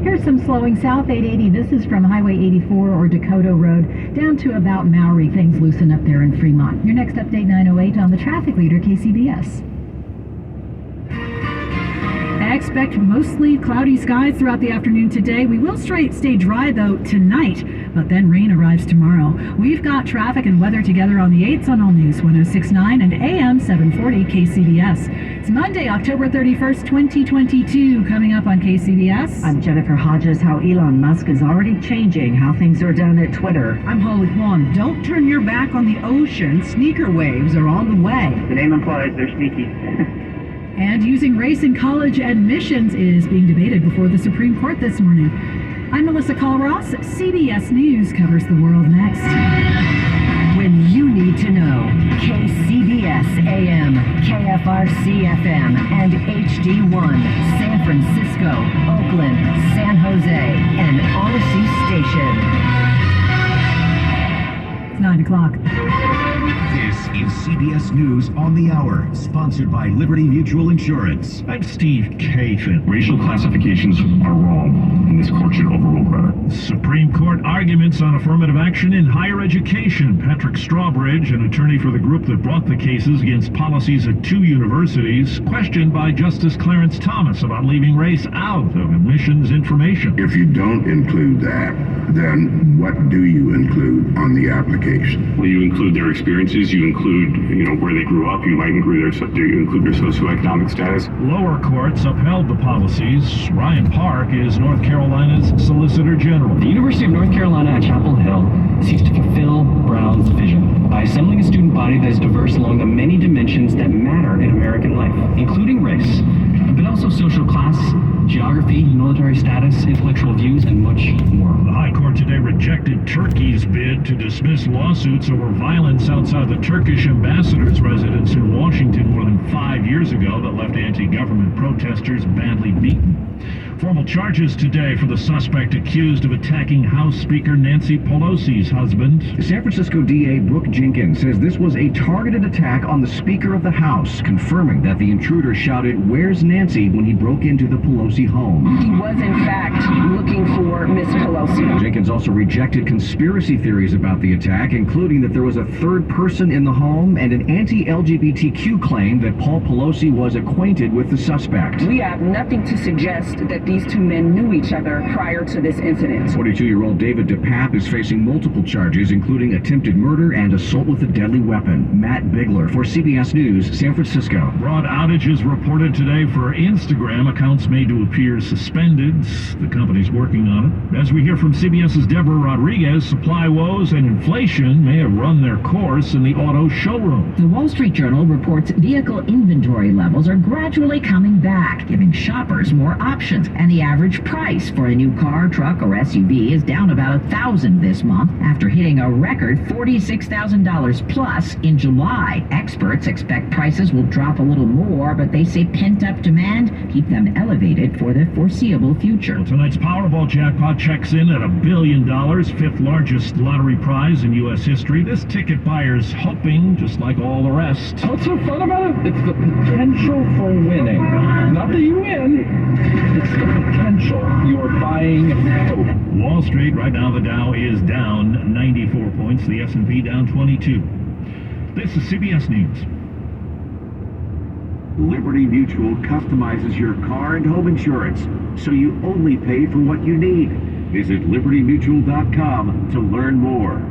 Here's some slowing south 880. This is from Highway 84 or Dakota Road down to about Maury. Things loosen up there in Fremont. Your next update 9:08 on the traffic leader KCBS. Expect mostly cloudy skies throughout the afternoon today. We will stay dry, though, tonight, but then rain arrives tomorrow. We've got traffic and weather together on the 8s on All News 106.9 and AM 740 KCBS. It's Monday, October 31st, 2022, coming up on KCBS. I'm Jennifer Hodges. How Elon Musk is already changing how things are done at Twitter. I'm Holly Kwan. Don't turn your back on the ocean. Sneaker waves are on the way. The name implies they're sneaky. And using race in college admissions is being debated before the Supreme Court this morning. I'm Melissa Call-Ross. CBS News covers the world next. When you need to know, KCBS AM, KFRC FM, and HD1, San Francisco, Oakland, San Jose, and Odyssey Station. It's 9 o'clock. This is CBS News on the Hour, sponsored by Liberty Mutual Insurance. I'm Steve Kathan. Racial classifications are wrong, and this court should overrule Greta. Supreme Court arguments on affirmative action in higher education. Patrick Strawbridge, an attorney for the group that brought the cases against policies at 2 universities, questioned by Justice Clarence Thomas about leaving race out of admissions information. If you don't include that, then what do you include on the application? Well, you include their experiences, you include, where they grew up, you might include their socioeconomic status. Lower courts upheld the policies. Ryan Park is North Carolina's Solicitor General. The University of North Carolina at Chapel Hill seeks to fulfill Brown's vision by assembling a student body that is diverse along the many dimensions that matter in American life, including race, but also social class, geography, military status, intellectual views, and much more. The High Court today rejected Turkey's bid to dismiss lawsuits over violence outside the Turkish ambassador's residence in Washington more than 5 years ago that left anti-government protesters badly beaten. Formal charges today for the suspect accused of attacking House Speaker Nancy Pelosi's husband. San Francisco DA Brooke Jenkins says this was a targeted attack on the Speaker of the House, confirming that the intruder shouted, "Where's Nancy?" when he broke into the Pelosi home. He was, in fact, looking for Miss Pelosi. Jenkins also rejected conspiracy theories about the attack, including that there was a third person in the home and an anti-LGBTQ claim that Paul Pelosi was acquainted with the suspect. We have nothing to suggest that these two men knew each other prior to this incident. 42-year-old David DePape is facing multiple charges, including attempted murder and assault with a deadly weapon. Matt Bigler for CBS News, San Francisco. Broad outages reported today for Instagram, accounts made to appear suspended. The company's working on it. As we hear from CBS's Deborah Rodriguez, supply woes and inflation may have run their course in the auto showroom. The Wall Street Journal reports vehicle inventory levels are gradually coming back, giving shoppers more options. And the average price for a new car, truck, or SUV is down about $1,000 this month after hitting a record $46,000 plus in July. Experts expect prices will drop a little more, but they say pent-up demand keep them elevated for the foreseeable future. Well, tonight's Powerball jackpot checks in at $1 billion, 5th largest lottery prize in U.S. history. This ticket buyer's hoping, just like all the rest. What's so fun about it? It's the potential for winning. Not that you win, it's the potential. You are buying hope. Wall Street, right now the Dow is down 94 points, the S&P down 22. This is CBS News. Liberty Mutual customizes your car and home insurance, so you only pay for what you need. Visit libertymutual.com to learn more.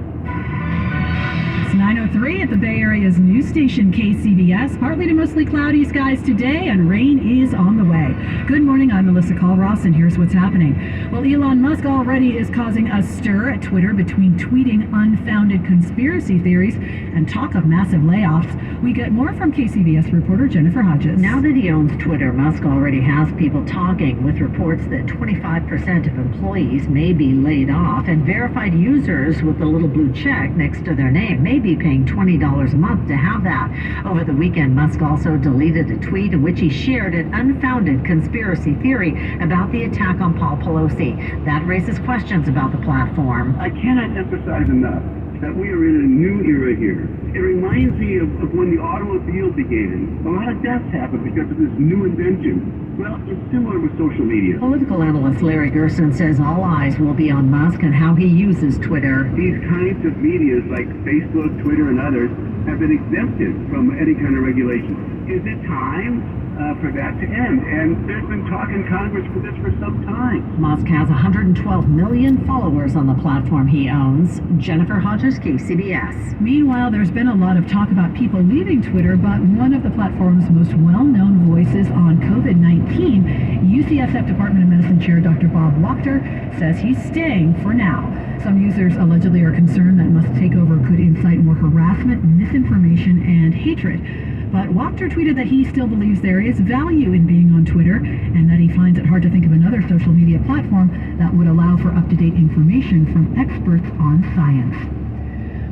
It's 9:03 at the Bay Area's news station KCBS. Partly to mostly cloudy skies today, and rain is on the way. Good morning, I'm Melissa Call-Ross, and here's what's happening. Well, Elon Musk already is causing a stir at Twitter between tweeting unfounded conspiracy theories and talk of massive layoffs. We get more from KCBS reporter Jennifer Hodges. Now that he owns Twitter, Musk already has people talking, with reports that 25% of employees may be laid off, and verified users with the little blue check next to their name may be paying $20 a month to have that. Over the weekend, Musk also deleted a tweet in which he shared an unfounded conspiracy theory about the attack on Paul Pelosi. That raises questions about the platform. I cannot emphasize enough that we are in a new era here. It reminds me of when the automobile began. A lot of deaths happened because of this new invention. Well, it's similar with social media. Political analyst Larry Gerson says all eyes will be on Musk and how he uses Twitter. These kinds of medias like Facebook, Twitter, and others have been exempted from any kind of regulation. Is it time for that to end? And there's been talk in Congress for this for some time. Musk has 112 million followers on the platform he owns. Jennifer Hodges, KCBS. Meanwhile, there's been a lot of talk about people leaving Twitter, but one of the platform's most well-known voices on COVID-19, UCSF Department of Medicine Chair Dr. Bob Wachter, says he's staying for now. Some users allegedly are concerned that Musk's takeover could incite more harassment, misinformation, and hatred. But Wachter tweeted that he still believes there is value in being on Twitter and that he finds it hard to think of another social media platform that would allow for up-to-date information from experts on science.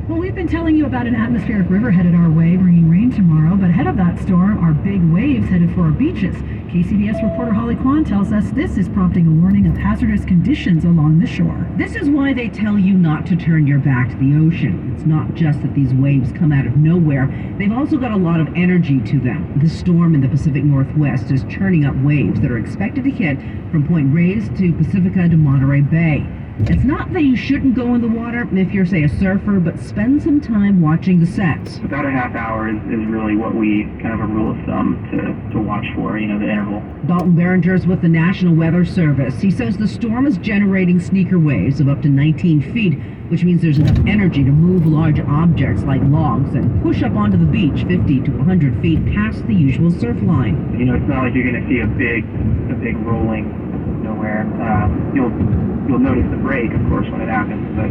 Well, we've been telling you about an atmospheric river headed our way, bringing rain tomorrow, but ahead of that storm are big waves headed for our beaches. KCBS reporter Holly Kwan tells us this is prompting a warning of hazardous conditions along the shore. This is why they tell you not to turn your back to the ocean. It's not just that these waves come out of nowhere. They've also got a lot of energy to them. The storm in the Pacific Northwest is churning up waves that are expected to hit from Point Reyes to Pacifica to Monterey Bay. It's not that you shouldn't go in the water if you're, say, a surfer, but spend some time watching the sets. About a half hour is really what we kind of a rule of thumb to watch for, the interval. Dalton Behringer's with the National Weather Service. He says the storm is generating sneaker waves of up to 19 feet, which means there's enough energy to move large objects like logs and push up onto the beach 50 to 100 feet past the usual surf line. It's not like you're going to see a big rolling nowhere. You'll notice the break, of course, when it happens, but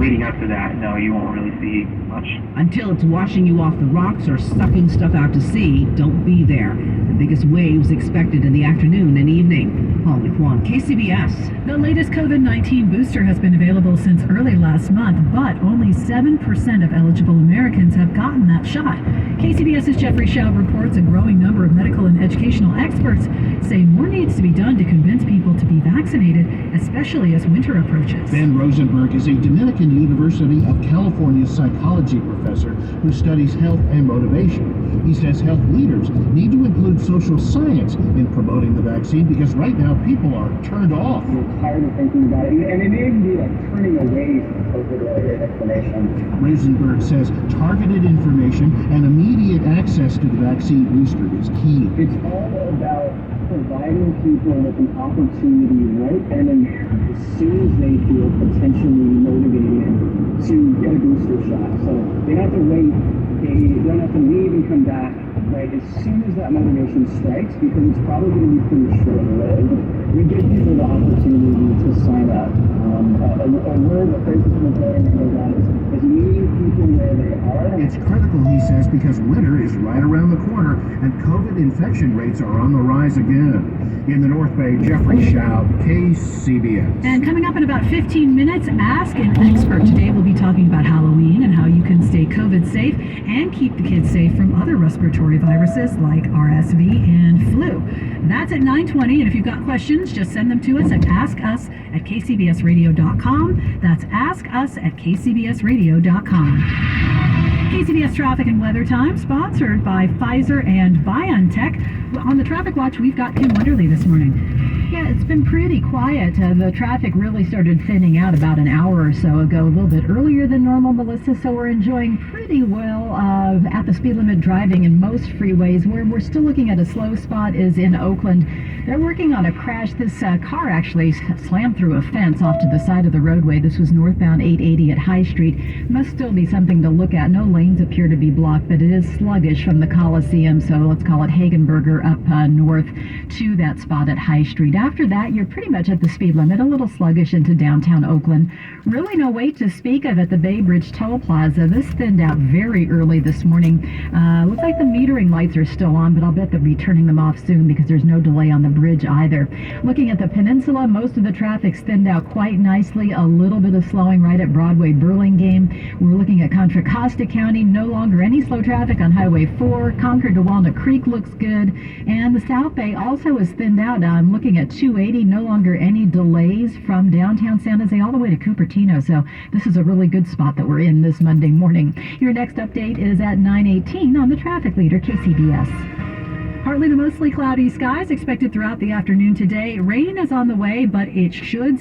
leading up to that, no, you won't really see much. Until it's washing you off the rocks or sucking stuff out to sea, don't be there. The biggest waves expected in the afternoon and evening. Holly Kwan, KCBS. The latest COVID-19 booster has been available since early last month, but only 7% of eligible Americans have gotten that shot. KCBS's Jeffrey Schaub reports a growing number of medical and educational experts say more needs to be done to convince people to be vaccinated, especially as winter approaches. Ben Rosenberg is a Dominican University of California psychology professor who studies health and motivation. He says health leaders need to include social science in promoting the vaccine because right now people are turned off. You're tired of thinking about it, and it may even be like turning away from COVID-related information. Rosenberg says targeted information and immediate access to the vaccine booster is key. It's all about providing people with an opportunity right then and there, as soon as they feel potentially motivated to get a booster shot. So they don't have to wait, they don't have to leave and come back, right? As soon as that motivation strikes, because it's probably going to be pretty short-lived, we give people the opportunity to sign up. A word that places in the voting program is meeting people where they are. It's critical, he says, because winter is right around the corner and COVID infection rates are on the rise again. In the North Bay, Jeffrey Schaub, KCBS. And coming up in about 15 minutes, Ask an Expert. Today we'll be talking about Halloween and how you can stay COVID safe and keep the kids safe from other respiratory viruses like RSV and flu. That's at 9:20, and if you've got questions, just send them to us at askus@kcbsradio.com. That's askus@kcbsradio.com. KCBS Traffic and Weather Time, sponsored by Pfizer and BioNTech. On the Traffic Watch, we've got Kim Wonderly this morning. Yeah, it's been pretty quiet. The traffic really started thinning out about an hour or so ago, a little bit earlier than normal, Melissa, so we're enjoying pretty well at the speed limit driving in most freeways. Where we're still looking at a slow spot is in Oakland. They're working on a crash. This car actually slammed through a fence off to the side of the roadway. This was northbound 880 at High Street. Must still be something to look at. No lanes appear to be blocked, but it is sluggish from the Coliseum, so let's call it Hagenberger up north to that spot at High Street. After that, you're pretty much at the speed limit, a little sluggish into downtown Oakland. Really no wait to speak of at the Bay Bridge Toll Plaza. This thinned out very early this morning. Looks like the metering lights are still on, but I'll bet they'll be turning them off soon because there's no delay on the bridge either. Looking at the peninsula, most of the traffic's thinned out quite nicely. A little bit of slowing right at Broadway Burlingame. We're looking at Contra Costa County. No longer any slow traffic on Highway 4. Concord to Walnut Creek looks good. And the South Bay also is thinned out. I'm looking at at 280. No longer any delays from downtown San Jose all the way to Cupertino. So this is a really good spot that we're in this Monday morning. Your next update is at 9:18 on the traffic leader, KCBS. Partly to mostly cloudy skies expected throughout the afternoon today. Rain is on the way, but it should